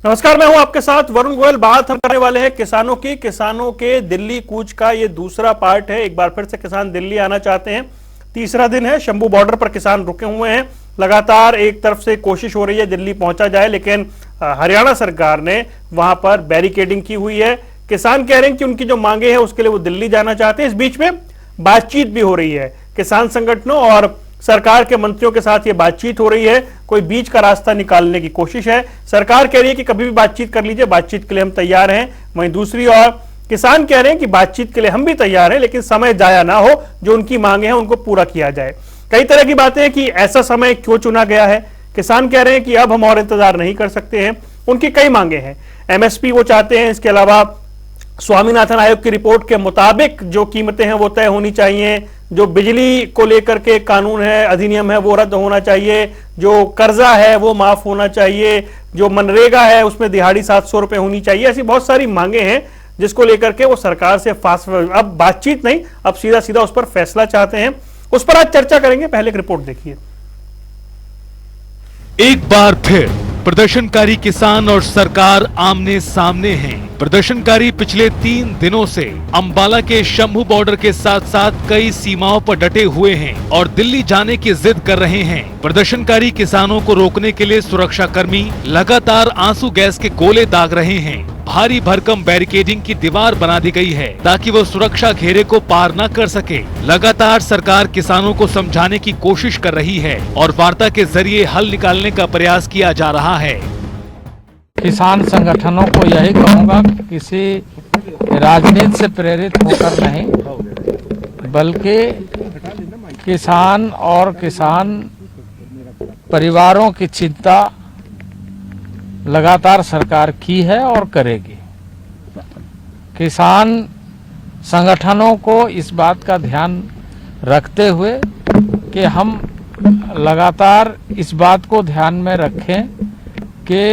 नमस्कार, मैं हूं आपके साथ वरुण गोयल। बात हम करने वाले हैं किसानों की। किसानों के दिल्ली कूच का ये दूसरा पार्ट है। एक बार फिर से किसान दिल्ली आना चाहते हैं। तीसरा दिन है, शंभू बॉर्डर पर किसान रुके हुए हैं। लगातार एक तरफ से कोशिश हो रही है दिल्ली पहुंचा जाए, लेकिन हरियाणा सरकार ने वहां पर बैरिकेडिंग की हुई है। किसान कह रहे हैं कि उनकी जो मांगे हैं उसके लिए वो दिल्ली जाना चाहते हैं। इस बीच में बातचीत भी हो रही है किसान संगठनों और सरकार के मंत्रियों के साथ ये बातचीत हो रही है। कोई बीच का रास्ता निकालने की कोशिश है। सरकार कह रही है कि कभी भी बातचीत कर लीजिए, बातचीत के लिए हम तैयार हैं। वहीं दूसरी ओर किसान कह रहे हैं कि बातचीत के लिए हम भी तैयार हैं, लेकिन समय जाया ना हो, जो उनकी मांगे हैं उनको पूरा किया जाए। कई तरह की बातें हैं कि ऐसा समय क्यों चुना गया है। किसान कह रहे हैं कि अब हम और इंतजार नहीं कर सकते हैं। उनकी कई मांगे हैं। एमएसपी वो चाहते हैं, इसके अलावा स्वामीनाथन आयोग की रिपोर्ट के मुताबिक जो कीमतें हैं वो तय होनी चाहिए। जो बिजली को लेकर के कानून है, अधिनियम है, वो रद्द होना चाहिए। जो कर्जा है वो माफ होना चाहिए। जो मनरेगा है उसमें दिहाड़ी 700 रुपए होनी चाहिए। ऐसी बहुत सारी मांगे हैं जिसको लेकर के वो सरकार से अब बातचीत नहीं, अब सीधा सीधा उस पर फैसला चाहते हैं। उस पर आज चर्चा करेंगे। पहले एक रिपोर्ट देखिए। एक बार फिर प्रदर्शनकारी किसान और सरकार आमने सामने हैं। प्रदर्शनकारी पिछले 3 दिनों से अंबाला के शंभू बॉर्डर के साथ साथ कई सीमाओं पर डटे हुए हैं और दिल्ली जाने की जिद कर रहे हैं। प्रदर्शनकारी किसानों को रोकने के लिए सुरक्षा कर्मी लगातार आंसू गैस के गोले दाग रहे हैं। भारी भरकम बैरिकेडिंग की दीवार बना दी गई है ताकि वो सुरक्षा घेरे को पार न कर सके। लगातार सरकार किसानों को समझाने की कोशिश कर रही है और वार्ता के जरिए हल निकालने का प्रयास किया जा रहा है। किसान संगठनों को यही कहूंगा कि किसी राजनीति से प्रेरित होकर नहीं, बल्कि किसान और किसान परिवारों की चिंता लगातार सरकार की है और करेगी। किसान संगठनों को इस बात का ध्यान रखते हुए कि हम लगातार इस बात को ध्यान में रखें कि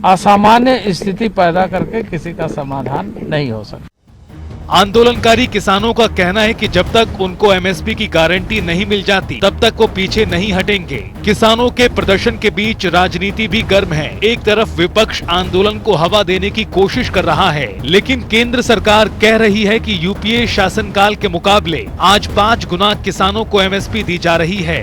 असामान्य स्थिति पैदा करके किसी का समाधान नहीं हो सकता। आंदोलनकारी किसानों का कहना है कि जब तक उनको एमएसपी की गारंटी नहीं मिल जाती तब तक वो पीछे नहीं हटेंगे। किसानों के प्रदर्शन के बीच राजनीति भी गर्म है। एक तरफ विपक्ष आंदोलन को हवा देने की कोशिश कर रहा है, लेकिन केंद्र सरकार कह रही है कि यूपीए शासनकाल के मुकाबले आज 5 गुना किसानों को एमएसपी दी जा रही है।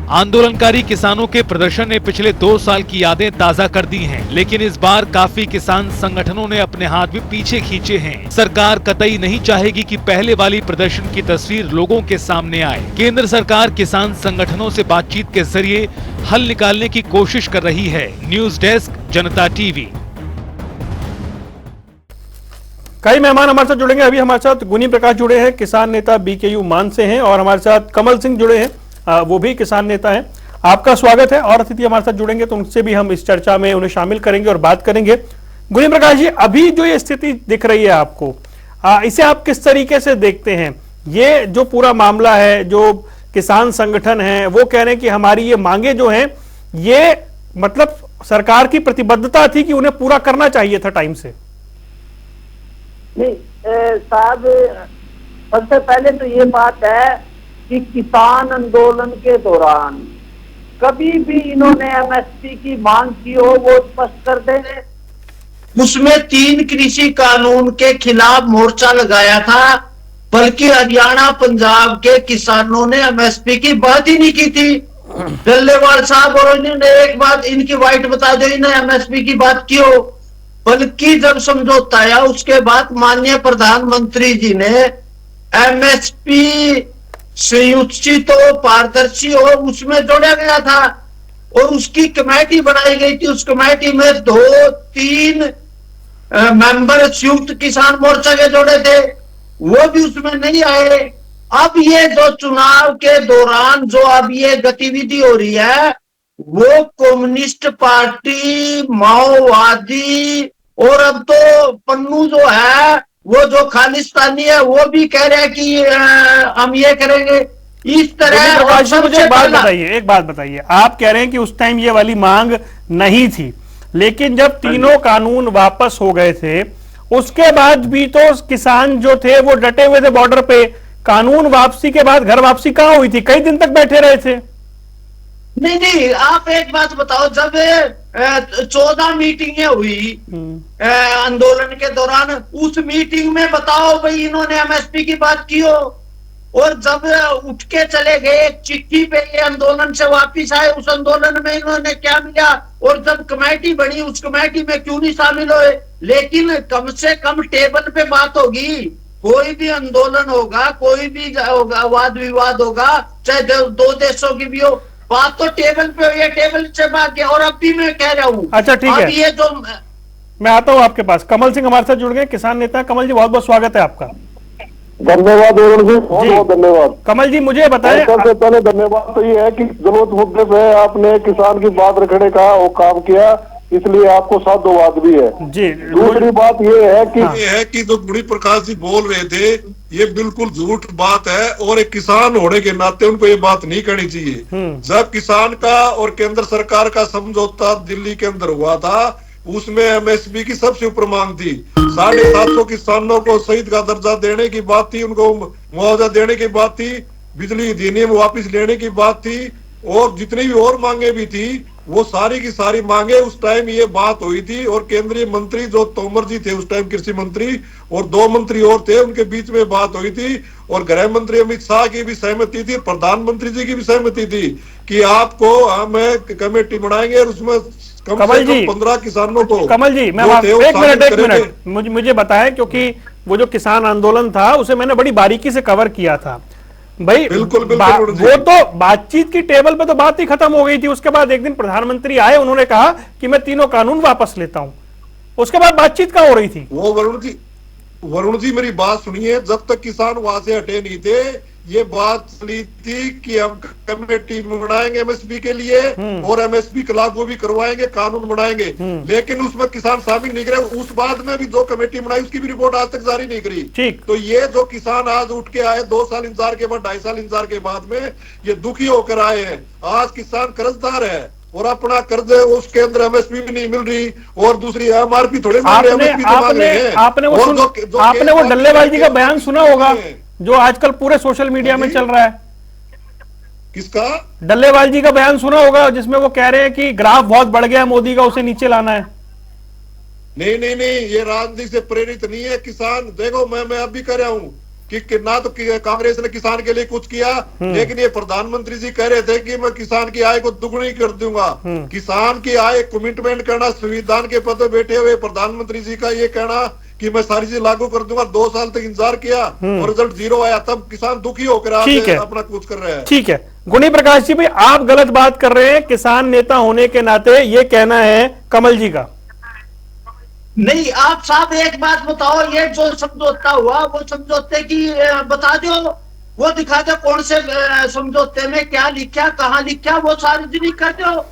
आंदोलनकारी किसानों के प्रदर्शन ने पिछले 2 साल की यादें ताजा कर दी हैं, लेकिन इस बार काफी किसान संगठनों ने अपने हाथ भी पीछे खींचे हैं। सरकार कतई नहीं चाहेगी कि पहले वाली प्रदर्शन की तस्वीर लोगों के सामने आए। केंद्र सरकार किसान संगठनों से बातचीत के जरिए हल निकालने की कोशिश कर रही है। न्यूज डेस्क, जनता टीवी। कई मेहमान हमारे साथ जुड़ेंगे। अभी हमारे साथ गुनी प्रकाश जुड़े हैं, किसान नेता बीकेयू मान से हैं, और हमारे साथ कमल सिंह जुड़े हैं, वो भी किसान नेता हैं। आपका स्वागत है। और अतिथि हमारे साथ जुड़ेंगे तो उनसे भी हम इस चर्चा में उन्हें शामिल करेंगे और बात करेंगे। गुनी प्रकाश जी, अभी जो ये स्थिति दिख रही है आपको, इसे आप किस तरीके से देखते हैं? ये जो पूरा मामला है, जो किसान संगठन है वो कह रहे हैं कि हमारी ये मांगे जो हैं, ये मतलब सरकार की प्रतिबद्धता थी कि उन्हें पूरा करना चाहिए था टाइम से। नहीं साहब, सबसे पहले तो ये बात है कि किसान आंदोलन के दौरान कभी भी इन्होंने एमएसपी की मांग की हो वो स्पष्ट कर दें। उसमें 3 कृषि कानून के खिलाफ मोर्चा लगाया था, बल्कि हरियाणा पंजाब के किसानों ने एमएसपी की बात ही नहीं की थी। डल्लेवाल साहब और इन्होंने एक बात इनकी वाइट बता दो, इन्होंने एमएसपी की बात की हो, बल्कि जब समझौता आया उसके बाद माननीय प्रधानमंत्री जी ने एमएसपी सुनिश्चित हो, पारदर्शी हो, उसमें जोड़ा गया था और उसकी कमेटी बनाई गई थी। उस कमेटी में 2-3 मेंबर संयुक्त किसान मोर्चा के जोड़े थे, वो भी उसमें नहीं आए। अब ये जो चुनाव के दौरान जो अब ये गतिविधि हो रही है, वो कम्युनिस्ट पार्टी, माओवादी और अब तो पन्नू जो है वो जो खालिस्तानी है वो भी कह रहे हैं कि हम ये करेंगे। इस तरह मुझे एक बात बताइए, आप कह रहे हैं कि उस टाइम ये वाली मांग नहीं थी, लेकिन जब तीनों कानून वापस हो गए थे उसके बाद भी तो किसान जो थे वो डटे हुए थे बॉर्डर पे। कानून वापसी के बाद घर वापसी कहां हुई थी? कई दिन तक बैठे रहे थे। नहीं नहीं, आप एक बात बताओ, जब 14 मीटिंगें हुई आंदोलन के दौरान, उस मीटिंग में बताओ भाई इन्होंने एमएसपी की बात की हो? और जब उठ के चले गए एक चिट्ठी पे ये आंदोलन से वापिस आए, उस आंदोलन में इन्होंने क्या मिला? और जब कमेटी बनी उस कमेटी में क्यों नहीं शामिल हुए? लेकिन कम से कम टेबल पे बात होगी। कोई भी आंदोलन होगा, कोई भी होगा, वाद विवाद होगा, चाहे दो देशों की भी हो, बात तो टेबल पे हुई है, टेबल से बात किया। और अब भी मैं कह रहा हूँ, अच्छा ठीक है, ये जो मैं आता हूँ आपके पास। कमल सिंह हमारे साथ जुड़ गए, किसान नेता। कमल जी बहुत बहुत स्वागत है आपका। धन्यवाद अरुण जी, बहुत बहुत धन्यवाद। कमल जी मुझे बताएं, सबसे पहले धन्यवाद तो ये है कि जरूरत मुद्दे पे आपने किसान की बात रखने का वो काम किया, इसलिए आपको साधुवाद भी है जी। दूसरी बात ये है कि ये है कि जो गुणी प्रकाश जी बोल रहे थे ये बिल्कुल झूठ बात है, और एक किसान होने के नाते उनको ये बात नहीं करनी चाहिए। जब किसान का और केंद्र सरकार का समझौता दिल्ली के अंदर हुआ था, उसमें एमएसपी की सबसे ऊपर मांग थी। 750 किसानों को शहीद का दर्जा देने की बात थी, उनको मुआवजा देने की बात थी, बिजली अधिनियम वापिस लेने की बात थी, और जितनी भी और मांगे भी थी, वो सारी की सारी मांगे उस टाइम ये बात हुई थी। और केंद्रीय मंत्री जो तोमर जी थे उस टाइम कृषि मंत्री, और 2 मंत्री और थे, उनके बीच में बात हुई थी। और गृह मंत्री अमित शाह की भी सहमति थी, प्रधानमंत्री जी की भी सहमति थी कि आपको हम कमेटी बनाएंगे और उसमें कम से कम 15 किसानों को। कमल जी मैं एक मिनट मुझे बताएं, क्योंकि वो जो किसान आंदोलन था उसे मैंने बड़ी बारीकी से कवर किया था भाई। बिल्कुल वो तो बातचीत की टेबल पे तो बात ही खत्म हो गई थी। उसके बाद एक दिन प्रधानमंत्री आए, उन्होंने कहा कि मैं तीनों कानून वापस लेता हूं। उसके बाद बातचीत कहां हो रही थी? वो वरुण जी मेरी बात सुनिए, जब तक किसान वहां से हटे नहीं थे, ये बात चली थी कि हम कमेटी बनाएंगे एमएसपी के लिए, और एमएसपी के लागू भी करवाएंगे, कानून बनाएंगे। लेकिन उसमें किसान शामिल नहीं करे। उस बाद में भी जो कमेटी बनाई उसकी भी रिपोर्ट आज तक जारी नहीं करी। ठीक। तो ये जो किसान आज उठ के आए 2 साल इंतजार के बाद, 2.5 साल इंतजार के बाद में ये दुखी होकर आए हैं। आज किसान कर्जदार है और अपना कर्ज उसके अंदर एमएसपी भी नहीं मिल रही, और दूसरी एमआरपी थोड़े आपने वो डल्लेबाजी जी का बयान सुना होगा जो आजकल पूरे सोशल मीडिया में चल रहा है। किसका? डल्लेवाल जी का बयान सुना होगा, जिसमें वो कह रहे हैं कि ग्राफ बहुत बढ़ गया मोदी का, उसे नीचे लाना है। नहीं, ये राजनीति से प्रेरित नहीं है। किसान देखो, मैं अब भी कह रहा हूँ कि ना तो कांग्रेस ने किसान के लिए कुछ किया, लेकिन ये प्रधानमंत्री जी कह रहे थे कि मैं किसान की आय को दुगनी कर दूंगा। किसान की आय कमिटमेंट करना, संविधान के पद पे बैठे हुए प्रधानमंत्री जी का ये कहना कि मैं सारी चीज लागू कर दूंगा। 2 साल तक इंतजार किया और रिजल्ट 0 आया, तब किसान दुखी होकर अपना कुछ कर रहे हैं। ठीक है गुणी प्रकाश जी, भाई आप गलत बात कर रहे हैं किसान नेता होने के नाते, ये कहना है कमल जी का। नहीं, आप साहब एक बात बताओ, ये जो समझौता हुआ वो समझौते की बता दो, वो दिखा दो कौन से समझौते में क्या लिखा, कहाँ लिखा, वो सार्वजनिक कर दो।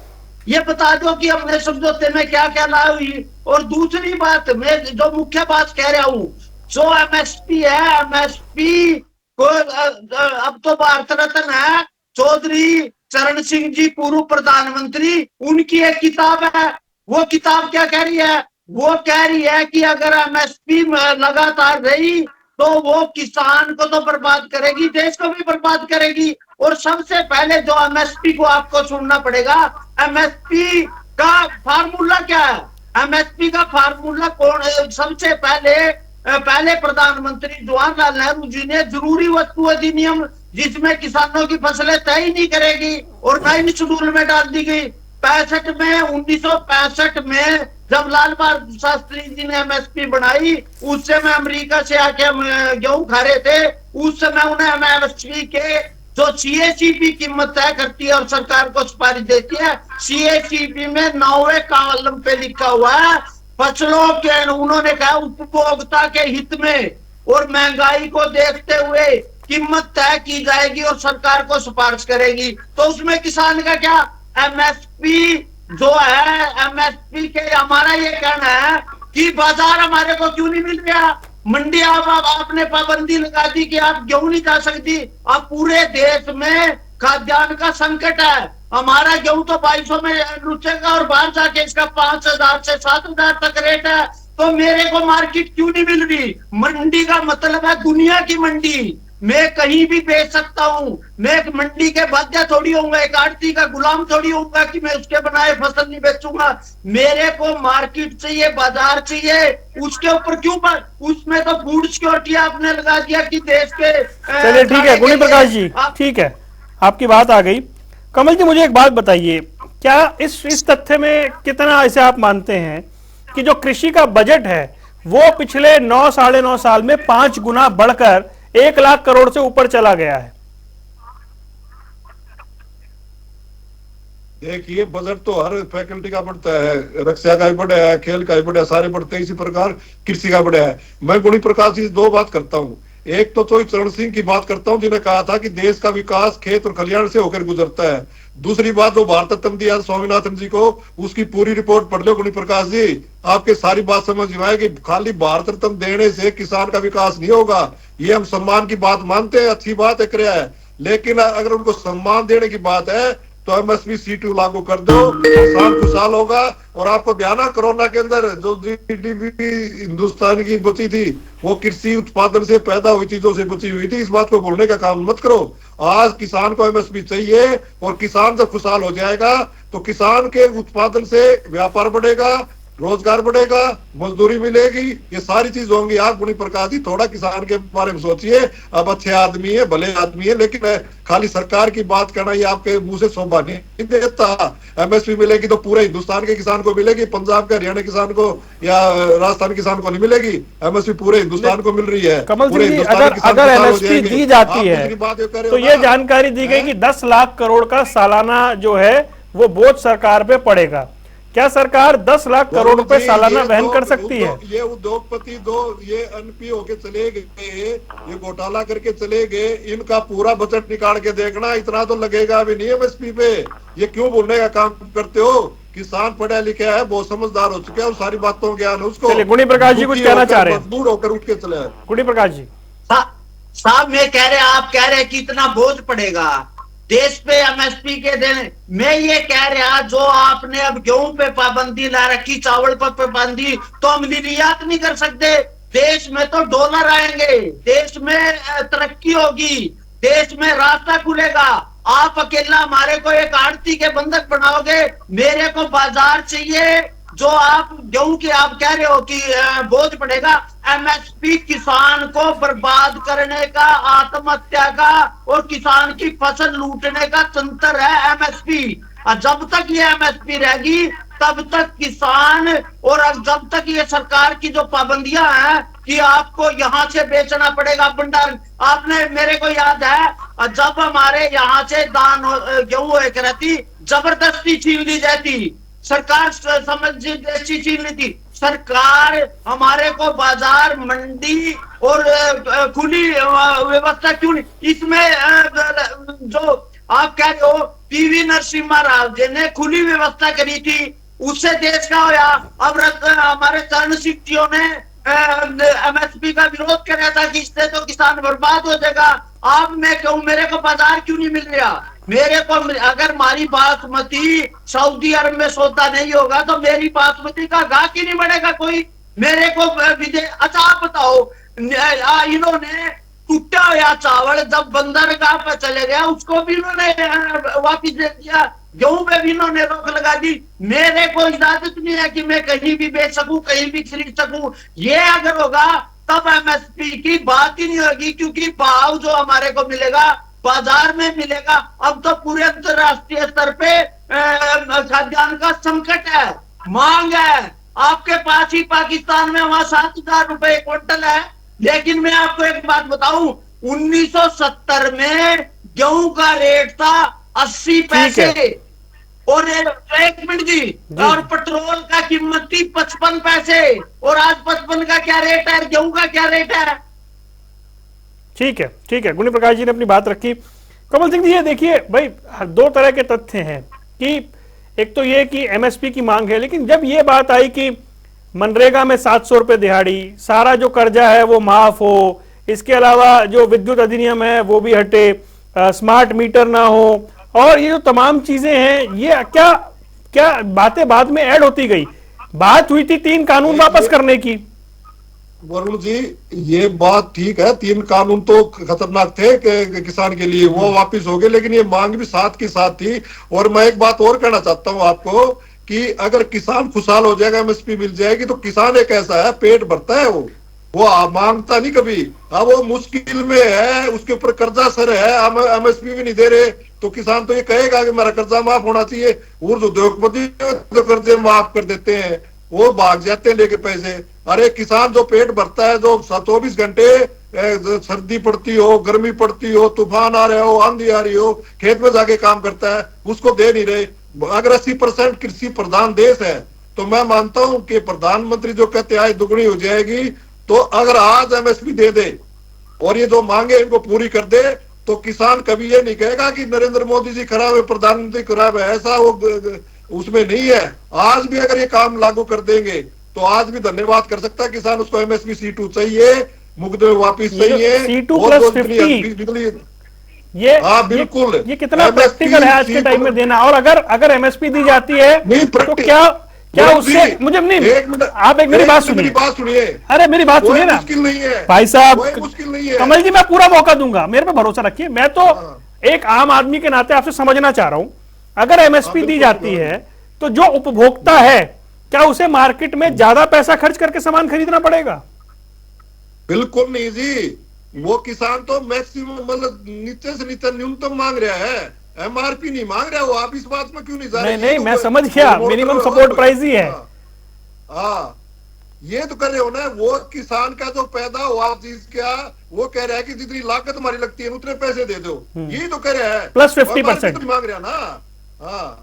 ये बता दो कि अपने समझौते में क्या क्या लाई हुई। और दूसरी बात, मैं जो मुख्य बात कह रहा हूँ, जो एमएसपी है, एमएसपी को अब तो भारत रत्न है चौधरी चरण सिंह जी, पूर्व प्रधानमंत्री, उनकी एक किताब है। वो किताब क्या कह रही है? वो कह रही है कि अगर एमएसपी लगातार रही तो वो किसान को तो बर्बाद करेगी, देश को भी बर्बाद करेगी। और सबसे पहले जो एमएसपी को आपको सुनना पड़ेगा, एमएसपी का फार्मूला क्या है? एमएसपी का फार्मूला कौन है? सबसे पहले प्रधानमंत्री जवाहरलाल नेहरू जी ने जरूरी वस्तु अधिनियम, जिसमें किसानों की फसलें तय ही नहीं करेगी, और 9 शेड्यूल में डाल दी गई। 1965 में जब लाल बहादुर शास्त्री जी ने एमएसपी बनाई, उस समय अमेरिका से आके हम गेहूं खा रहे थे, उस समय उन्हें एमएसपी के जो सीएचईपी कीमत तय करती है और सरकार को सिफारिश देती है, सीएचईपी में 9वें कॉलम पे लिखा हुआ है फसलों के, उन्होंने कहा उपभोक्ता के हित में और महंगाई को देखते हुए कीमत तय की जाएगी और सरकार को सिफारिश करेगी। तो उसमें किसान का क्या? एमएसपी जो है, एमएसपी के हमारा ये कहना है कि बाजार हमारे को क्यों नहीं मिल रहा, मंडी आपने पाबंदी लगा दी कि आप गेहूं नहीं जा सकती। अब पूरे देश में खाद्यान्न का संकट है, हमारा गेहूं तो 2200 में रुचेगा और बाहर जाके इसका 5000 से 7000 तक रेट है। तो मेरे को मार्केट क्यों नहीं मिल रही? मंडी का मतलब है दुनिया की मंडी, मैं कहीं भी बेच सकता हूँ। मैं एक मंडी के बाध्य थोड़ी होऊंगा, एक आड़ती का गुलाम थोड़ी होऊंगा कि मैं उसके बनाए फसल नहीं बेचूंगा। मेरे को मार्केट चाहिए, बाजार चाहिए, उसके ऊपर क्यों उसमें तो फूड सिक्योरिटी आपने लगा दिया कि देश के। चलिए ठीक है गुणी प्रकाश जी, ठीक है, आपकी बात आ गई। कमल जी मुझे एक बात बताइए, क्या इस तथ्य में कितना ऐसे आप मानते हैं कि जो कृषि का बजट है वो पिछले 9 साढ़े 9 साल में 5 गुना बढ़कर 1 लाख करोड़ से ऊपर चला गया है? देखिए बजट तो हर फैकल्टी का बढ़ता है, रक्षा का भी बढ़ा है, खेल का भी बढ़ा है, सारे बढ़ते हैं, इसी प्रकार कृषि का बढ़ा है। मैं गुणी प्रकाश जी 2 बात करता हूँ। एक तो चरण सिंह की बात करता हूँ जिन्होंने कहा था कि देश का विकास खेत और खलियान से होकर गुजरता है। दूसरी बात वो भारत रत्न दिया स्वामीनाथन जी को, उसकी पूरी रिपोर्ट पढ़ लो गुणी प्रकाश जी, आपके सारी बात समझ में आएगी। खाली भारत रत्न देने से किसान का विकास नहीं होगा। ये हम सम्मान की बात मानते हैं, अच्छी बात है, क्रिया है, लेकिन अगर उनको सम्मान देने की बात है तो एमएसपी C2 लागू कर दो, किसान खुशहाल होगा। और आपको ध्यान है कोरोना के अंदर जो जीडीपी हिंदुस्तान की बची थी वो कृषि उत्पादन से पैदा हुई चीजों से बची हुई थी। इस बात को भूलने का काम मत करो। आज किसान को एमएसपी चाहिए और किसान जब खुशहाल हो जाएगा तो किसान के उत्पादन से व्यापार बढ़ेगा, रोजगार बढ़ेगा, मजदूरी मिलेगी, ये सारी चीज होंगी। आप गुणी प्रकाश जी थोड़ा किसान के बारे में सोचिए। अब अच्छे आदमी है, भले आदमी है, लेकिन खाली सरकार की बात करना ये आपके मुंह से शोभा नहीं देता। एमएसपी मिलेगी तो पूरे हिंदुस्तान के किसान को मिलेगी, पंजाब के हरियाणा किसान को या राजस्थान किसान को नहीं मिलेगी। एमएसपी पूरे हिंदुस्तान को मिल रही है। कमल सिंह जी, अगर एमएसपी दी जाती है तो ये जानकारी दी गई कि 10 लाख करोड़ का सालाना जो है वो बोझ सरकार पे पड़ेगा। क्या सरकार 10 लाख करोड़ रुपए सालाना वहन कर सकती है? ये उद्योगपति ये एनपीओ के चले गए, ये घोटाला करके चले गए, इनका पूरा बजट निकाल के देखना, इतना तो लगेगा भी नहीं एमएसपी पे। ये क्यों बोलने का काम करते हो? किसान पढ़ा लिखा है, बहुत समझदार हो चुका है, उस सारी बातों ज्ञान है उसको। गुणी प्रकाश जी कुछ कहना चाह रहे हैं? मजबूर होकर उठ के चले। गुणी प्रकाश जी साहब मैं कह रहे, आप कह रहे कि इतना बोझ पड़ेगा देश पे एमएसपी के देने। मैं ये कह रहा जो आपने अब गेहूं पे पाबंदी ला रखी, चावल पर पाबंदी, तो हम निर्यात नहीं कर सकते। देश में तो डॉलर आएंगे, देश में तरक्की होगी, देश में रास्ता खुलेगा। आप अकेला हमारे को एक आड़ती के बंधक बनाओगे। मेरे को बाजार चाहिए। जो आप गेहूं की आप कह रहे हो कि बोझ पड़ेगा, एमएसपी किसान को बर्बाद करने का, आत्महत्या का और किसान की फसल लूटने का तंत्र है एमएसपी। और जब तक ये एमएसपी रहेगी तब तक किसान, और जब तक ये सरकार की जो पाबंदियां हैं कि आपको यहाँ से बेचना पड़ेगा भंडार। आपने मेरे को याद है जब हमारे यहाँ से दान गेहूं एक रहती, जबरदस्ती छीन ली जाती, सरकार समझ छीन ली थी। सरकार हमारे को बाजार, मंडी और खुली व्यवस्था क्यों नहीं? इसमें जो आप कह रहे हो पीवी नरसिम्हा राव जी ने खुली व्यवस्था करी थी, उससे देश का होया। अब हमारे चरण सिंह जी ने एमएसपी का विरोध कर था कि इससे तो किसान बर्बाद हो जाएगा। अब मैं कहूँ मेरे को बाजार क्यों नहीं मिल रहा? मेरे को अगर हमारी बासमती सऊदी अरब में सौदा नहीं होगा तो मेरी बासमती का गाहक ही नहीं बढ़ेगा कोई। मेरे को अच्छा आप बताओ, इन्होंने टूटा हुआ चावल जब बंदरगाह पर चले गया उसको भी इन्होंने वापिस दे दिया, गेहूं पे भी इन्होंने रोक लगा दी। मेरे को इजाजत नहीं है कि मैं कहीं भी बेच सकूं, कहीं भी खरीद सकूं। ये अगर होगा तब एमएसपी की बात ही नहीं होगी, क्योंकि भाव जो हमारे को मिलेगा बाजार में मिलेगा। अब तो पूरे अंतरराष्ट्रीय स्तर पे खाद्यान्न का संकट है, मांग है। आपके पास ही पाकिस्तान में वहां 7,000 रुपए क्विंटल है। लेकिन मैं आपको एक बात बताऊं, 1970 में गेहूं का रेट था 80 पैसे और 1 मिनट जी, और पेट्रोल का कीमत थी 55 पैसे। और आज 55 का क्या रेट है, गेहूं का क्या रेट है? ठीक है, गुणी प्रकाश जी ने अपनी बात रखी। कमल सिंह जी ये देखिए भाई, 2 तरह के तथ्य हैं कि एक तो ये कि एमएसपी की मांग है, लेकिन जब ये बात आई कि मनरेगा में 700 रुपए दिहाड़ी, सारा जो कर्जा है वो माफ हो, इसके अलावा जो विद्युत अधिनियम है वो भी हटे, स्मार्ट मीटर ना हो, और ये जो तमाम चीजें हैं, ये क्या बातें बाद में ऐड होती गई। बात हुई थी 3 कानून वापस करने की। वरुण जी, ये बात ठीक है, 3 कानून तो खतरनाक थे किसान के लिए, वो वापस हो गए, लेकिन ये मांग भी साथ की साथ थी। और मैं एक बात और कहना चाहता हूँ आपको कि अगर किसान खुशहाल हो जाएगा, एमएसपी मिल जाएगी, तो किसान एक ऐसा है, पेट भरता है, वो मांगता नहीं कभी। अब वो मुश्किल में है, उसके ऊपर कर्जा सर है, एमएसपी भी नहीं दे रहे, तो किसान तो ये कहेगा कि मेरा कर्जा माफ होना चाहिए। ऊर्ज उद्योगपति तो कर्जे माफ कर देते हैं, वो भाग जाते हैं लेके पैसे। अरे किसान जो पेट भरता है, जो 24 घंटे सर्दी पड़ती हो, गर्मी पड़ती हो, तूफान आ रहे हो, आंधी आ रही हो, खेत में जाके काम करता है, उसको दे नहीं रहे। अगर 80% कृषि प्रधान देश है, तो मैं मानता हूं कि प्रधानमंत्री जो कहते आय दुगनी हो जाएगी, तो अगर आज एमएसपी दे दे और ये जो मांगे इनको पूरी कर दे, तो किसान कभी ये नहीं कहेगा कि नरेंद्र मोदी जी खराब है, प्रधानमंत्री खराब है, ऐसा वो उसमें नहीं है। आज भी अगर ये काम लागू कर देंगे, तो आज भी धन्यवाद कर सकता है किसान। उसको एमएसपी C2 चाहिए, मुकदमे वापिस चाहिए, C2 + 50 बिजली। ये हाँ बिल्कुल, ये कितना प्रैक्टिकल है आज के टाइम में देना। और अगर एमएसपी दी जाती है तो क्या उससे मुझे नहीं, आप एक मेरी बात सुनिए। अरे मेरी बात सुनिए ना, मुश्किल नहीं है भाई साहब, मुश्किल नहीं है। कमल जी, मैं पूरा मौका दूंगा, मेरे पे भरोसा रखिए। मैं तो एक आम आदमी के नाते आपसे समझना चाह रहा हूं, अगर एमएसपी दी जाती है तो जो उपभोक्ता है, क्या उसे मार्केट में ज्यादा पैसा खर्च करके सामान खरीदना पड़ेगा? बिल्कुल नहीं जी, वो किसान तो मैक्सिमम मतलब नीचे से नीचे न्यूनतम मांग रहा है, एमआरपी नहीं मांग रहा। वो आप इस बात में क्यों नहीं जा रहे? नहीं, मैं समझ गया, मिनिमम सपोर्ट प्राइस ही है। हाँ, ये तो कर रहे हो ना। वो किसान का जो पैदा हुआ चीज क्या, वो कह रहा है कि जितनी लागत हमारी लगती है उतने पैसे दे दो, ये तो कह रहा है। प्लस 50% मांग रहा ना। हाँ,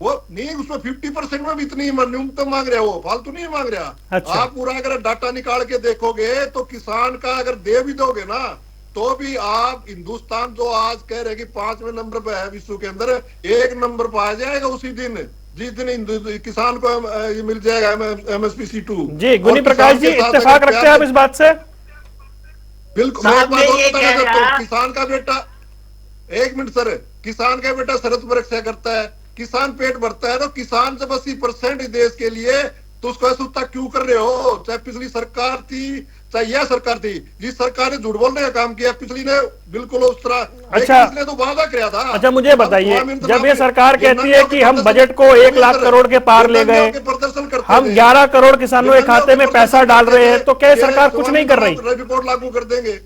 वो नहीं, उसमें 50% में भी इतनी न्यूनतम मांग रहा है, वो फालतू नहीं मांग रहा। अच्छा। आप पूरा अगर डाटा निकाल के देखोगे, तो किसान का अगर दे भी दोगे ना, तो भी आप हिंदुस्तान जो आज कह रहे कि 5वें नंबर पे है विश्व के अंदर, 1 नंबर पर आ जाएगा उसी दिन, जिस दिन किसान को ये मिल जाएगा एमएसपी C2। जी गुनी प्रकाश जी, इत्तेफाक रखते हैं आप इस बात से? बिल्कुल। किसान का बेटा, 1 मिनट सर, किसान का बेटा शरद परीक्षा करता है, किसान पेट भरता है, तो किसान जब 80% देश के लिए, तो उसको ऐसा क्यों कर रहे हो? चाहे पिछली सरकार थी, चाहे यह सरकार थी, जिस सरकार ने झूठ बोलने का काम किया, पिछली ने बिल्कुल उस तरह। अच्छा, पिछले तो वादा किया था। अच्छा, मुझे बताइए, जब ये सरकार कहती है कि हम बजट को 1 लाख करोड़ के पार ले गए, हम 11 करोड़ किसानों के खाते में पैसा डाल रहे हैं, तो क्या सरकार कुछ नहीं कर रही? रिपोर्ट लागू कर देंगे।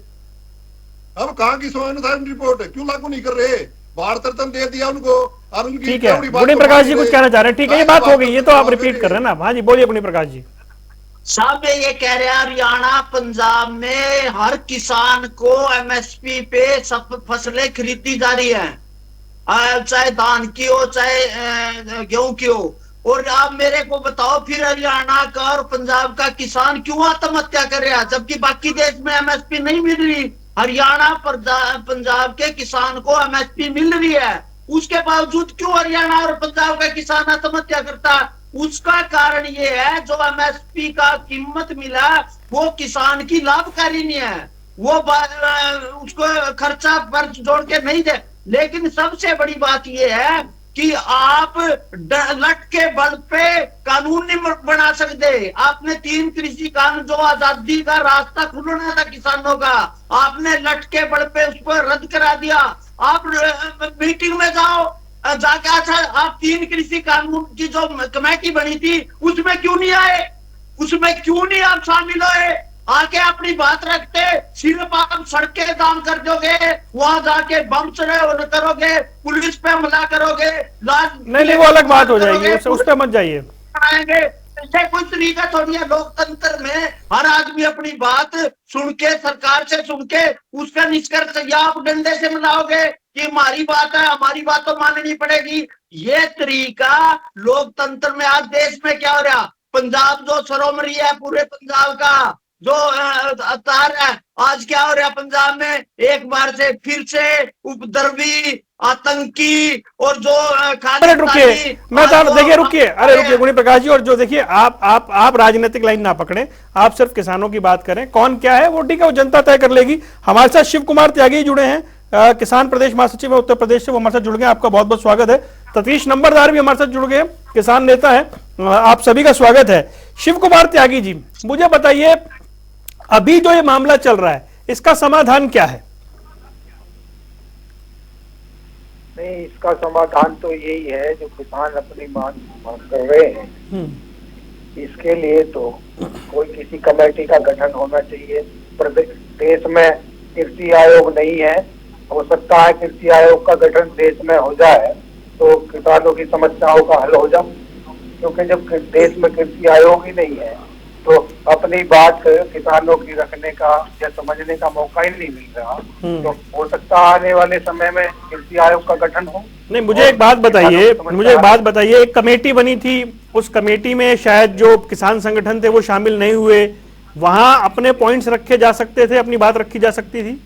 अब कहाँ की स्वामीनाथन रिपोर्ट है, क्यों लागू नहीं कर रहे? भारत रत्न दे दिया उनको। ठीक है, गुनी प्रकाश जी कुछ कहना चाह रहे हैं? ठीक है, ये बात हो गई, ये तो आप रिपीट कर रहे हैं ना। हाँ जी, बोलिए गुनी प्रकाश जी। साहब मैं ये कह रहा, हरियाणा पंजाब में हर किसान को एमएसपी पे सब फसलें खरीदी जा रही है, चाहे धान की हो, चाहे गेहूं की हो। और आप मेरे को बताओ, फिर हरियाणा का और पंजाब का किसान क्यों आत्महत्या कर रहा है, जबकि बाकी देश में एमएसपी नहीं मिल रही? हरियाणा पंजाब के किसान को एमएसपी मिल रही है, उसके बावजूद क्यों हरियाणा और पंजाब का किसान आत्महत्या करता? उसका कारण ये है, जो एमएसपी का कीमत मिला वो किसान की लाभकारी नहीं है, वो उसको खर्चा पर जोड़ के नहीं दे। लेकिन सबसे बड़ी बात ये है कि आप लट के बल पे कानून नहीं बना सकते। आपने 3 कृषि कानून, जो आजादी का रास्ता खुलना था किसानों का, आपने लट के बल पे उसको रद्द करा दिया। आप मीटिंग में जाओ, जाके अच्छा, आप 3 कृषि कानून की जो कमेटी बनी थी उसमें क्यों नहीं आए? उसमें क्यों नहीं आप शामिल हुए? आके अपनी बात रखते। सिर्फ आप सड़कें दाम कर दोगे, वहां जाके बम चढ़े करोगे, पुलिस पे हमला करोगे, नहीं, वो अलग बात हो जाएगी, उस पर मत जाइए। ये कोई तरीका थोड़ी है लोकतंत्र में। हर आदमी अपनी बात सुन के, सरकार से सुन के उसका निष्कर्ष, या आप डंडे से मनाओगे कि हमारी बात है, हमारी बात तो माननी पड़ेगी। ये तरीका लोकतंत्र में, आज देश में क्या हो रहा, पंजाब जो सरोमरी है पूरे पंजाब का, जो तार है, आज क्या हो रहा पंजाब में? एक बार से फिर से उपद्रवी, आतंकी और जो अरे रुकिए, मैं तो देखिए, रुकिए, अरे रुकिए गुनी प्रकाश जी। और जो देखिए, आप राजनीतिक लाइन ना पकड़ें, आप सिर्फ किसानों की बात करें। कौन क्या है वो ठीक है, वो जनता तय कर लेगी। हमारे साथ शिव कुमार त्यागी जुड़े हैं, किसान प्रदेश महासचिव है उत्तर प्रदेश से, वो हमारे साथ जुड़ गए। आपका बहुत बहुत स्वागत है। सतीश नंबरदार भी हमारे साथ जुड़ गए, किसान नेता है, आप सभी का स्वागत है। शिव कुमार त्यागी जी, मुझे बताइए, अभी जो ये मामला चल रहा है इसका समाधान क्या है? नहीं, इसका समाधान तो यही है जो किसान अपनी मांग कर रहे हैं, इसके लिए तो कोई किसी कमेटी का गठन होना चाहिए। देश में कृषि आयोग नहीं है, हो सकता है कृषि आयोग का गठन देश में हो जाए तो किसानों की समस्याओं का हल हो जाए, क्योंकि जब देश में कृषि आयोग ही नहीं है तो अपनी बात किसानों की रखने का या समझने का मौका ही नहीं मिल रहा। तो हो सकता है आने वाले समय में कृषि आयोग का गठन हो। नहीं, मुझे एक बात बताइए, एक कमेटी बनी थी, उस कमेटी में शायद जो किसान संगठन थे वो शामिल नहीं हुए, वहां अपने पॉइंट्स रखे जा सकते थे, अपनी बात रखी जा सकती थी।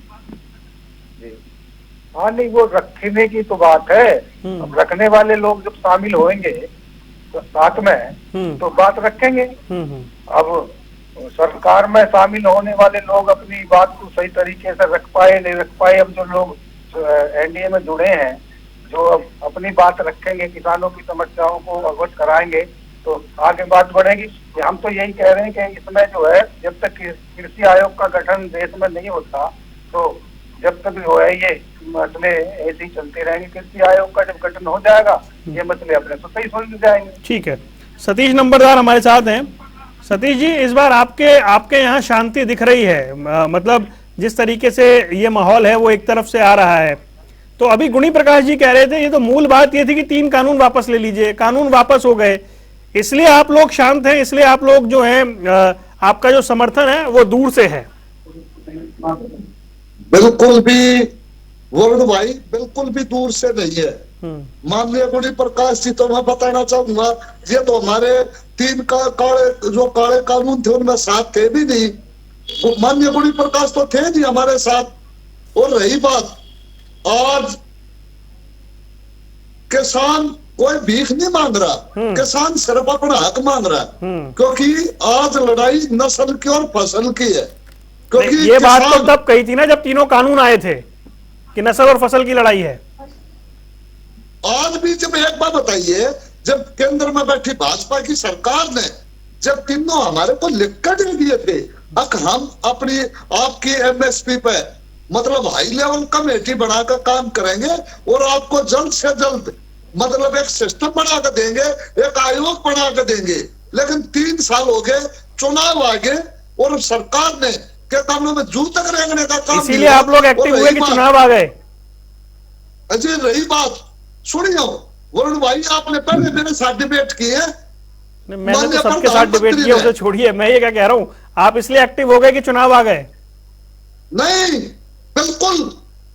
हाँ, नहीं, वो रखने की तो बात है। अब रखने वाले लोग जब शामिल होंगे तो साथ में तो बात रखेंगे। अब सरकार में शामिल होने वाले लोग अपनी बात को सही तरीके से रख पाए नहीं रख पाए, अब जो लोग एनडीए में जुड़े हैं जो अब अपनी बात रखेंगे, किसानों की समस्याओं को अवगत कराएंगे तो आगे बात बढ़ेगी। हम तो यही कह रहे हैं कि इसमें जो है जब तक कृषि आयोग का गठन देश में नहीं होता तो जब तक जो है ये मसले ऐसे ही चलते रहेंगे। कृषि आयोग का जब गठन हो जाएगा ये मसले अपने तो सही सुलझ जाएंगे। ठीक है, सतीश नंबरदार हमारे साथ हैं। सतीश जी, इस बार आपके यहाँ शांति दिख रही है, मतलब जिस तरीके से ये माहौल है वो एक तरफ से आ रहा है। तो अभी गुणी प्रकाश जी कह रहे थे ये तो मूल बात ये थी कि 3 कानून वापस ले लीजिए, कानून वापस हो गए, इसलिए आप लोग शांत हैं, इसलिए आप लोग जो है आपका जो समर्थन है वो दूर से है। बिल्कुल भी वरुण भाई, बिल्कुल भी दूर से नहीं है। माननीय गुणी प्रकाश जी, तो मैं बताना चाहूंगा ये तो हमारे 3 काले कानून थे उनमें साथ थे भी नहीं। माननीय गुणी प्रकाश तो थे नहीं हमारे साथ। और रही बात, आज किसान कोई भीख नहीं मांग रहा, किसान सिर्फ अपना हक मांग रहा है, क्योंकि आज लड़ाई नस्ल की और फसल की है। क्योंकि ये बात तो तब कही थी ना जब तीनों कानून आए थे कि नस्ल और फसल की लड़ाई है। आज भी जब एक बात बताइए, जब केंद्र में बैठी भाजपा की सरकार ने जब तीनों हमारे को लिख कर दे दिए थे हम अपनी आपकी एमएसपी पे मतलब हाई लेवल कमेटी बनाकर काम करेंगे और आपको जल्द से जल्द मतलब एक सिस्टम बना कर देंगे, एक आयोग बना कर देंगे। लेकिन 3 साल हो गए, चुनाव आ गए और सरकार ने के कामों में जू तक रेंगने का काम, इसीलिए आप लोग एक्टिव हुए कि चुनाव आ गए। अजय रही बात सुनिए वरुण भाई, आपने पहले मेरे साथ डिबेट की है। मैंने तो सबके साथ डिबेट किया, उसे छोड़िए। मैं ये क्या कह रहा हूं, आप इसलिए एक्टिव हो गए कि चुनाव आ गए? नहीं, बिल्कुल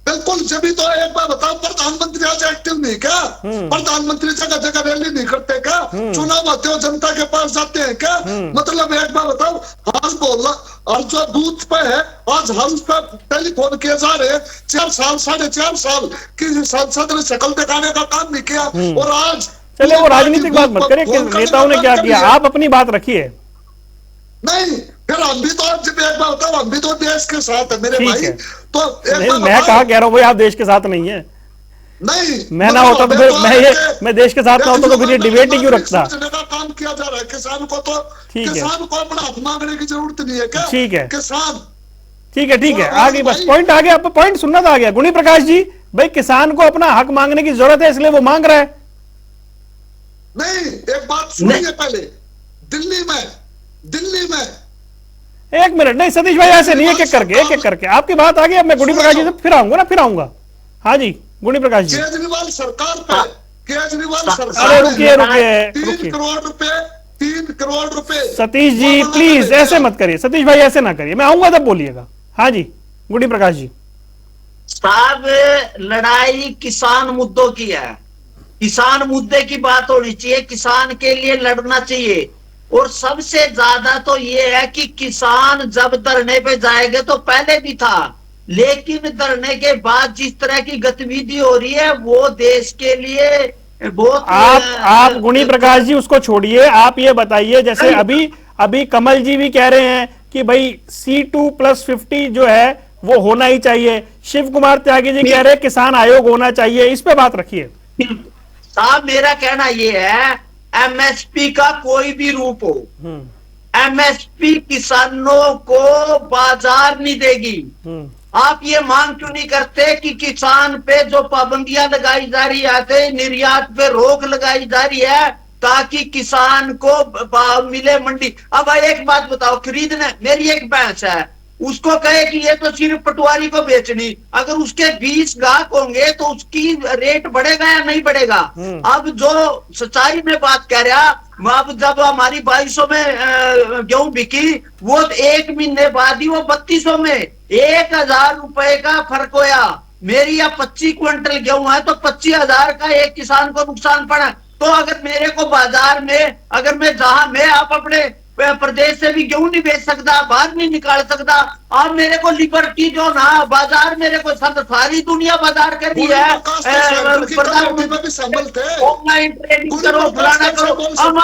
बिल्कुल। जब भी तो एक बार बताओ, प्रधानमंत्री आज एक्टिव नहीं क्या? प्रधानमंत्री जगह जगह रैली नहीं करते क्या? चुनाव आते हो जनता के पास जाते हैं क्या? मतलब एक बार बताओ, आज बोलना और जो बूथ पे है आज हाउस पे टेलीफोन किए जा रहे हैं, 4 साल 4.5 साल की सांसद ने शक्ल दिखाने का काम नहीं किया। और आज चले वो राजनीतिक बात मत करिए, नेताओं ने क्या किया, आप अपनी बात रखिए। नहीं, फिर हम भी तो जब एक बार बताओ, हम भी तो देश के साथ है मेरे भाई। तो नहीं, मैं कहा कह रहा हूँ भाई आप देश के साथ नहीं है। नहीं, मैं ना होता तो फिर मैं देश के साथ ना होता तो फिर ये डिबेट ही क्यों रखता। काम किया जा रहा है किसान को, तो किसान को अपना हक मांगने की जरूरत नहीं है क्या? ठीक है किसान, ठीक है आगे, बस पॉइंट आ गया, आपको पॉइंट सुनना था आ गया। गुणी प्रकाश जी, भाई किसान को अपना हक मांगने की जरूरत है इसलिए वो मांग रहा है। नहीं, एक बात सुनिए पहले, दिल्ली में एक मिनट, नहीं सतीश भाई ऐसे नहीं, एक एक करके आपकी बात आ गई। अब मैं गुणी प्रकाश जी से फिर आऊंगा। हाँ जी गुणी प्रकाश जी। केजरीवाल सरकार पे, केजरीवाल सरकार, अरे रुकिए 3 करोड़ रुपए। सतीश जी प्लीज ऐसे मत करिए, सतीश भाई ऐसे ना करिए, मैं आऊंगा तब बोलिएगा। हाँ जी गुणी प्रकाश जी। साहब, लड़ाई किसान मुद्दों की है, किसान मुद्दे की बात होनी चाहिए, किसान के लिए लड़ना चाहिए। और सबसे ज्यादा तो ये है कि किसान जब धरने पे जाएंगे तो पहले भी था, लेकिन धरने के बाद जिस तरह की गतिविधि हो रही है वो देश के लिए बहुत। आप गुणी प्रकाश जी उसको छोड़िए, आप ये बताइए, जैसे अभी कमल जी भी कह रहे हैं कि भाई C2+50 जो है वो होना ही चाहिए। शिव कुमार त्यागी जी कह रहे हैं किसान आयोग होना चाहिए, इस पे बात रखिए। साहब, मेरा कहना ये है MSP का कोई भी रूप हो, एमएसपी किसानों को बाजार नहीं देगी। आप ये मांग क्यों नहीं करते कि किसान पे जो पाबंदियां लगाई जा रही है, निर्यात पे रोक लगाई जा रही है, ताकि किसान को मिले मंडी। अब एक बात बताओ, खरीदने, मेरी एक भैंस है, उसको कहे कि ये तो सिर्फ पटवारी को बेचनी, अगर उसके 20 ग्राहक होंगे तो उसकी रेट बढ़ेगा या नहीं बढ़ेगा? अब जो सच्चाई में बात कह रहा, अब जब हमारी 2200 में गेहूं बिकी, वो 1 महीने बाद ही वो 3200 में 1000 रुपए का फर्क होया। मेरी या 25 क्विंटल गेहूं है तो 25,000 का एक किसान को नुकसान पड़ा। तो अगर मेरे को बाजार में, अगर मैं आप अपने प्रदेश से भी गेहूं नहीं बेच सकता, बाहर नहीं निकाल सकता, अब मेरे को लिबर्टी जो ना बाजार, मेरे को सारी दुनिया बाजार कर रही है, ऑनलाइन ट्रेडिंग करो, फलाना करो, हम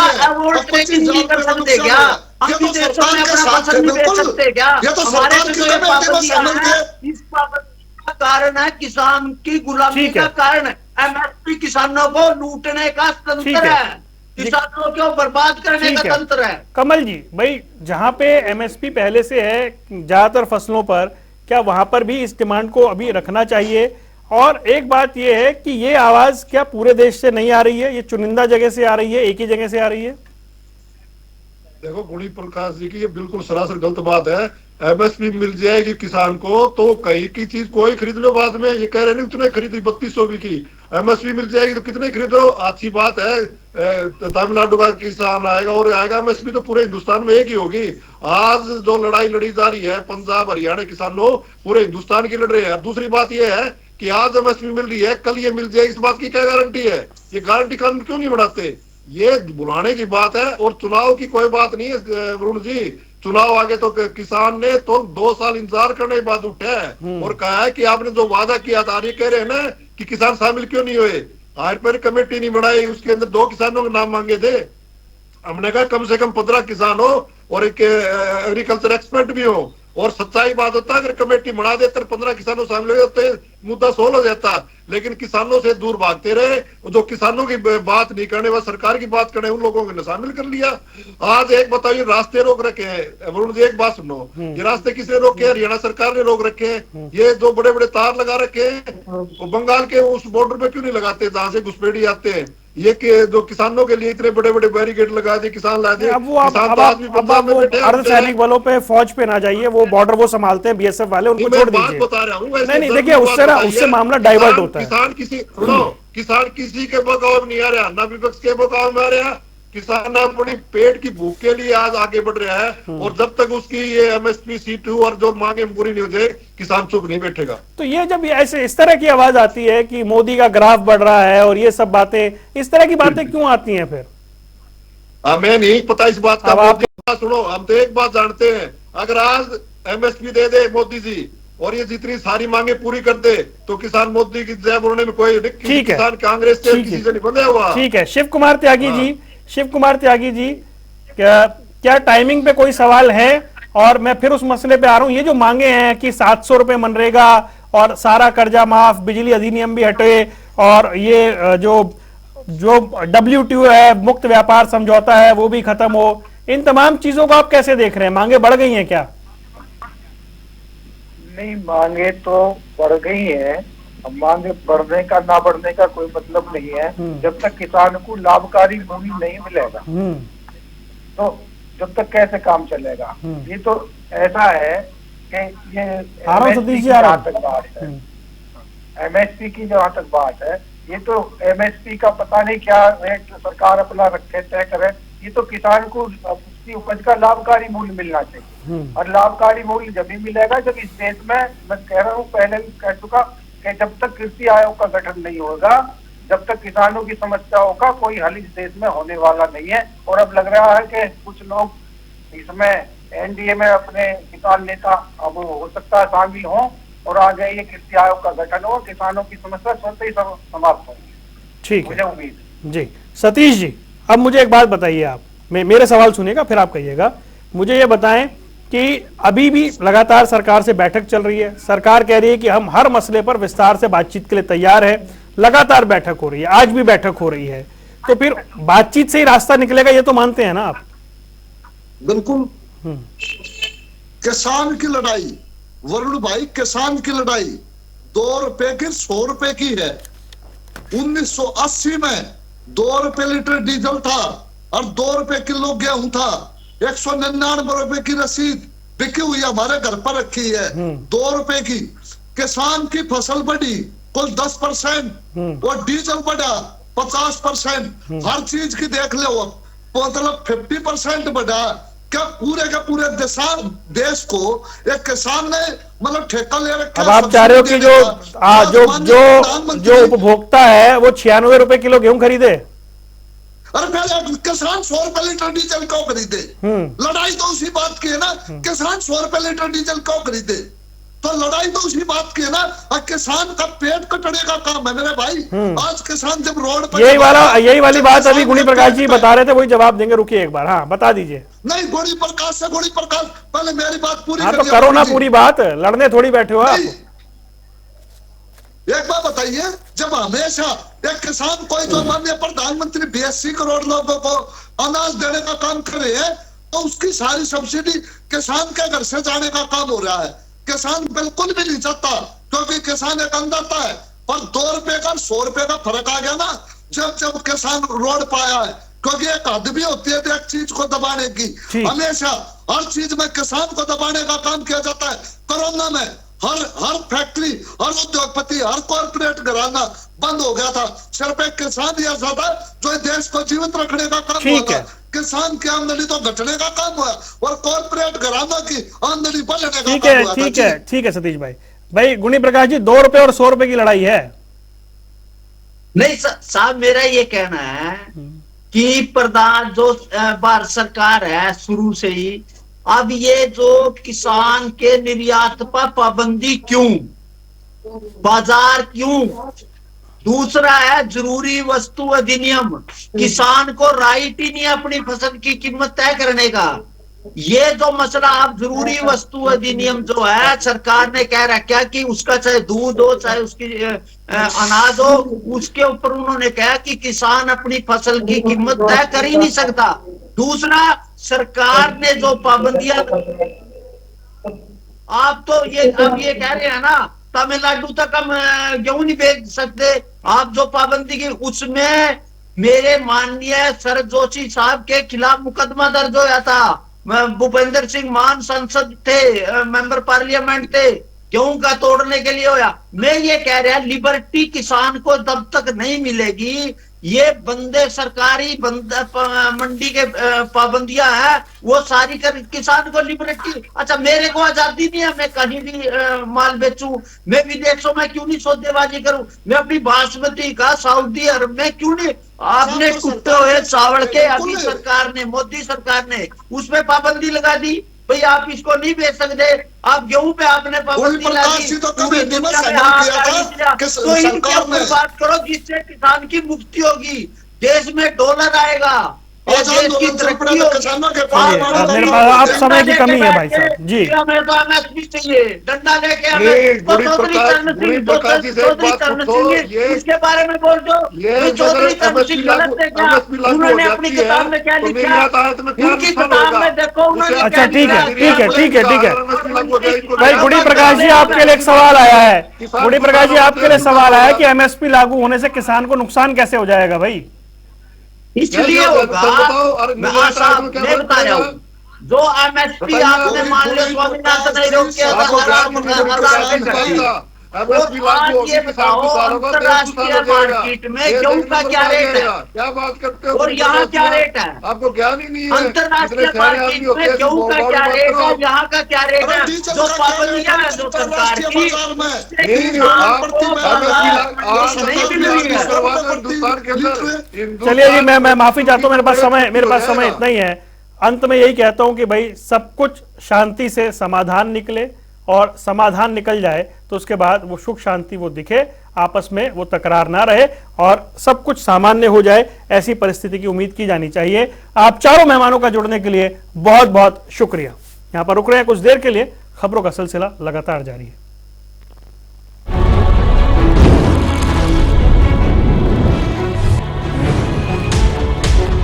ट्रेडिंग नहीं कर सकते क्या? हम विदेशों में अपना फसल नहीं बेच सकते क्या? हमारे तो जो पाबंदियां हैं, इस पाबंदी का कारण है किसान की गुलामी का कारण है, एमएसपी किसानों को लूटने का तंत्र है, किसानों को बर्बाद करने का तंत्र है। कमल जी, भाई जहां पे एमएसपी पहले से है ज्यादातर फसलों पर, क्या वहां पर भी इस डिमांड को अभी रखना चाहिए? और एक बात यह है कि ये आवाज क्या पूरे देश से नहीं आ रही है, ये चुनिंदा जगह से आ रही है, एक ही जगह से आ रही है? देखो गुणी प्रकाश जी की ये बिल्कुल सरासर गलत बात है। एमएसपी मिल जाएगी किसान को तो कहीं की चीज कोई खरीद लो, बाद में ये कह रहे नहीं उतने खरीदी 3200 भी की, एमएसपी मिल जाएगी तो कितने खरीदो, अच्छी बात है। तमिलनाडु का किसान आएगा और आएगा, एमएसपी तो पूरे हिंदुस्तान में एक ही होगी। आज जो लड़ाई लड़ी जा रही है पंजाब हरियाणा किसानों पूरे हिंदुस्तान की लड़ रहे हैं। दूसरी बात यह है कि आज एमएसपी मिल रही है, कल ये मिल जाएगी, इस बात की क्या गारंटी है? ये गारंटी कानून क्यों नहीं बनाते? ये बुलाने की बात है और चुनाव की कोई बात नहीं है वरुण जी। चुनाव आगे तो किसान ने तो 2 साल इंतजार करने के बाद उठा है और कहा है कि आपने जो वादा किया था, ये कह रहे हैं ना कि किसान शामिल क्यों नहीं हुए, आज पर कमेटी नहीं बनाई, उसके अंदर 2 किसानों के नाम मांगे थे। हमने कहा कम से कम 15 किसान हो और एक एग्रीकल्चर एक्सपर्ट भी हो, और सच्चाई बात होता अगर कमेटी बना देते 15 किसानों शामिल हो जाते, मुद्दा सोल्व हो जाता। लेकिन किसानों से दूर भागते रहे, जो किसानों की बात नहीं करने व सरकार की बात करने उन लोगों को शामिल कर लिया। आज एक बताइए, रास्ते रोक रखे हैं वरुण जी, एक बात सुनो, ये रास्ते किसने रोके? हरियाणा सरकार ने रोक रखे हैं। ये जो बड़े बड़े तार लगा रखे हैं वो बंगाल के उस बॉर्डर पे क्यों नहीं लगाते जहां से घुसपैठी आते हैं? ये जो किसानों के लिए इतने बड़े बड़े बैरिकेड लगा दिए, किसान ला दिए। अर्धसैनिक बलों पे, फौज पे ना जाइए, वो बॉर्डर वो संभालते हैं, बीएसएफ वाले, उनको छोड़ दीजिए। बता रहा हूँ नहीं देखिए, उससे मामला डाइवर्ट होता है। किसान किसी के बगाव में नहीं आ रहा, ना विपक्ष के बगाव में आ रहा। किसान अपनी पेट की भूख के लिए आज आगे बढ़ रहा है, और जब तक उसकी ये एमएसपी C2 और जो मांगे पूरी नहीं हो जाए, किसान चुप नहीं बैठेगा। तो ये जब ऐसे इस तरह की आवाज आती है कि मोदी का ग्राफ बढ़ रहा है और ये सब बातें, इस तरह की बातें क्यों आती हैं फिर? हमें नहीं पता इस बात का। सुनो, हम तो एक बात जानते हैं, अगर आज एमएसपी दे दे मोदी जी और ये जितनी सारी मांगे पूरी कर दे तो किसान मोदी की जय बोलने में कोई किसान कांग्रेस से किसी से नहीं बंधा हुआ। ठीक है, शिव कुमार त्यागी जी, शिव कुमार त्यागी जी, क्या टाइमिंग पे कोई सवाल है? और मैं फिर उस मसले पे आ रहा हूं, ये जो मांगे हैं कि 700 रुपए मनरेगा और सारा कर्जा माफ, बिजली अधिनियम भी हटे, और ये जो WTO है, मुक्त व्यापार समझौता है, वो भी खत्म हो, इन तमाम चीजों को आप कैसे देख रहे हैं? मांगे बढ़ गई हैं क्या? नहीं, मांगे तो बढ़ गई है। मांगे बढ़ने का ना बढ़ने का कोई मतलब नहीं है। जब तक किसान को लाभकारी मूल्य नहीं मिलेगा तो जब तक कैसे काम चलेगा? ये तो ऐसा है कि ये एमएसपी की जहाँ तक बात है, एमएसपी की जहाँ तक बात है, ये तो एमएसपी का पता नहीं क्या रेट सरकार अपना रखे, तय करे। ये तो किसान को उसकी उपज का लाभकारी मूल्य मिलना चाहिए, और लाभकारी मूल्य जब भी मिलेगा जब इस देश में, मैं कह रहा हूँ, पहले भी कह चुका कि जब तक कृषि आयोग का गठन नहीं होगा, जब तक किसानों की समस्याओं का कोई हल इस देश में होने वाला नहीं है। और अब लग रहा है कि कुछ लोग इसमें एनडीए में अपने किसान नेता अब हो सकता है शामिल हों, और आगे ये कृषि आयोग का गठन हो, किसानों की समस्या स्वतः ही समाप्त होगी। ठीक मुझे उम्मीद जी। सतीश जी, अब मुझे एक बात बताइए, आप मेरे सवाल सुनिएगा फिर आप कहिएगा। मुझे ये बताएं कि अभी भी लगातार सरकार से बैठक चल रही है, सरकार कह रही है कि हम हर मसले पर विस्तार से बातचीत के लिए तैयार है, लगातार बैठक हो रही है, आज भी बैठक हो रही है, तो फिर बातचीत से ही रास्ता निकलेगा, ये तो मानते हैं ना आप? बिल्कुल। किसान की लड़ाई, वरुण भाई, किसान की लड़ाई 2 रुपए की 100 रुपए की है। 1980 में 2 रुपए लीटर डीजल था और 2 रुपए किलो गेहूं था। 199 रुपए की रसीद बिकी हुई हमारे घर पर रखी है, 2 रुपए की। किसान की फसल बढ़ी कुल 10% और डीजल बढ़ा 50%। हर चीज की देख लो, मतलब 50% बढ़ा। क्या पूरे के पूरे देश को एक किसान ने मतलब ठेका ले रखा। अब आप चाह रहे हो कि जो उपभोक्ता है वो 96 रुपए किलो गेहूं खरीदे? अरे पहले किसान 100 रुपए लीटर डीजल क्यों खरीदे? लड़ाई तो उसी बात की है ना, किसान 100 रुपए लीटर डीजल क्यों खरीदे? तो लड़ाई तो उसी बात की है ना। किसान का पेट कटने का काम है मेरे भाई। आज किसान जब रोड पर यही वाली बात अभी गुणी प्रकाश जी बता रहे थे, वही जवाब देंगे। रुकिए एक बार, हाँ बता दीजिए। नहीं, गुणी प्रकाश पहले मेरी बात पूरी हाँ तो करो ना पूरी बात, लड़ने थोड़ी बैठे हो आप। एक बात बताइए, जब हमेशा एक किसान कोई जो माननीय प्रधानमंत्री 82 करोड़ लोगों को अनाज देने का काम कर रहे हैं, तो उसकी सारी सब्सिडी किसान के घर से जाने का काम हो रहा है। किसान बिल्कुल भी नहीं चाहता, क्योंकि किसान एक अन्नदाता है। पर 2 रुपए का 100 रुपए का फर्क आ गया ना जब किसान रोड पाया है। क्योंकि एक हद भी होती है एक चीज को दबाने की। हमेशा हर चीज में किसान को दबाने का काम किया जाता है। कोरोना में हर फैक्ट्री, हर उद्योगपति, हर कॉर्पोरेट घराना बंद हो गया था। सिर्फ एक किसान ही ऐसा था जो देश को जीवित रखने का काम हुआ था। किसान की आमदनी तो घटने का काम हुआ और कॉर्पोरेट घराना की आमदनी बढ़ने का काम हुआ। ठीक है सतीश भाई गुणी प्रकाश जी, 2 रुपए और 100 रुपए की लड़ाई है। नहीं साहब, मेरा ये कहना है कि प्रधान जो भारत सरकार है शुरू से ही, अब ये जो किसान के निर्यात पर पाबंदी क्यों, बाजार क्यों? दूसरा है जरूरी वस्तु अधिनियम, किसान को राइट ही नहीं अपनी फसल की कीमत तय करने का। ये जो मसला, आप जरूरी वस्तु अधिनियम जो है सरकार ने कह रखा कि उसका चाहे दूध हो चाहे उसकी अनाज हो, उसके ऊपर उन्होंने कहा कि किसान अपनी फसल की कीमत तय कर ही नहीं सकता। दूसरा, सरकार ने जो पाबंदियां, आप तो ये अब ये कह रहे हैं ना तमिलनाडु तक हम गेहूं नहीं बेच सकते। आप जो पाबंदी की, उसमें मेरे माननीय शरद जोशी साहब के खिलाफ मुकदमा दर्ज होया था। भूपेंद्र सिंह मान सांसद थे, मेंबर पार्लियामेंट थे, गेहूं का तोड़ने के लिए होया। मैं ये कह रहा लिबर्टी किसान को तब तक नहीं मिलेगी। ये बंदे सरकारी मंडी के पाबंदियां हैं, वो सारी कर किसान को लिबर्टी। अच्छा, मेरे को आजादी नहीं है मैं कहीं भी माल बेचूं, मैं विदेशों में क्यों नहीं सौदेबाजी करूं, मैं अपनी बासमती का सऊदी अरब में क्यों नहीं। आपने कुत्ते हुए चावल के अभी सरकार ने, मोदी सरकार ने उसमें पाबंदी लगा दी, भाई आप इसको नहीं बेच सकते। आप गेहूं पे आपने पाबंदी लगी, पूरी दुनिया में तो इनके ऊपर बात करो जिससे किसान की मुक्ति होगी, देश में डॉलर आएगा, देश की तरक्की होगी। मेरे पास आप समय की कमी है भाई साहब जी। हमें तो एमएसपी चाहिए, डंडा लेके हमें तो चौधरी करण सिंह इसके बारे में बोल दो। चौधरी करण सिंह गलत है क्या? उन्होंने अपनी किताब में क्या लिखा, उनकी किताब में देखो उन्होंने। अच्छा ठीक है भाई गुणी प्रकाश जी, आपके लिए एक सवाल आया है। गुणी प्रकाश जी, आपके लिए सवाल आया कि एमएसपी लागू होने से किसान को नुकसान कैसे हो जाएगा भाई? इसलिए होगा, मैं बता रहा हूँ, जो एमएसपी आपने मान लो स्वामीनाथन आयोग के ये बताओ अंतरराष्ट्रीय मार्केट में गेहूं का क्या रेट है, क्या बात करते हो? और यहाँ क्या रेट है? आपको ज्ञान ही नहीं है। अंतरराष्ट्रीय मार्केट में गेहूं का क्या रेट है, यहाँ का क्या रेट है? जो पाबंदियां है जो सरकार की, चलिए जी, मैं माफी चाहता हूँ, मेरे पास समय इतना ही है। अंत में यही कहता हूं कि भाई सब कुछ शांति से समाधान निकले, और समाधान निकल जाए तो उसके बाद वो सुख शांति वो दिखे, आपस में वो तकरार ना रहे और सब कुछ सामान्य हो जाए, ऐसी परिस्थिति की उम्मीद की जानी चाहिए। आप चारों मेहमानों का जुड़ने के लिए बहुत बहुत शुक्रिया। यहां पर रुक रहे हैं कुछ देर के लिए, खबरों का सिलसिला लगातार जारी है।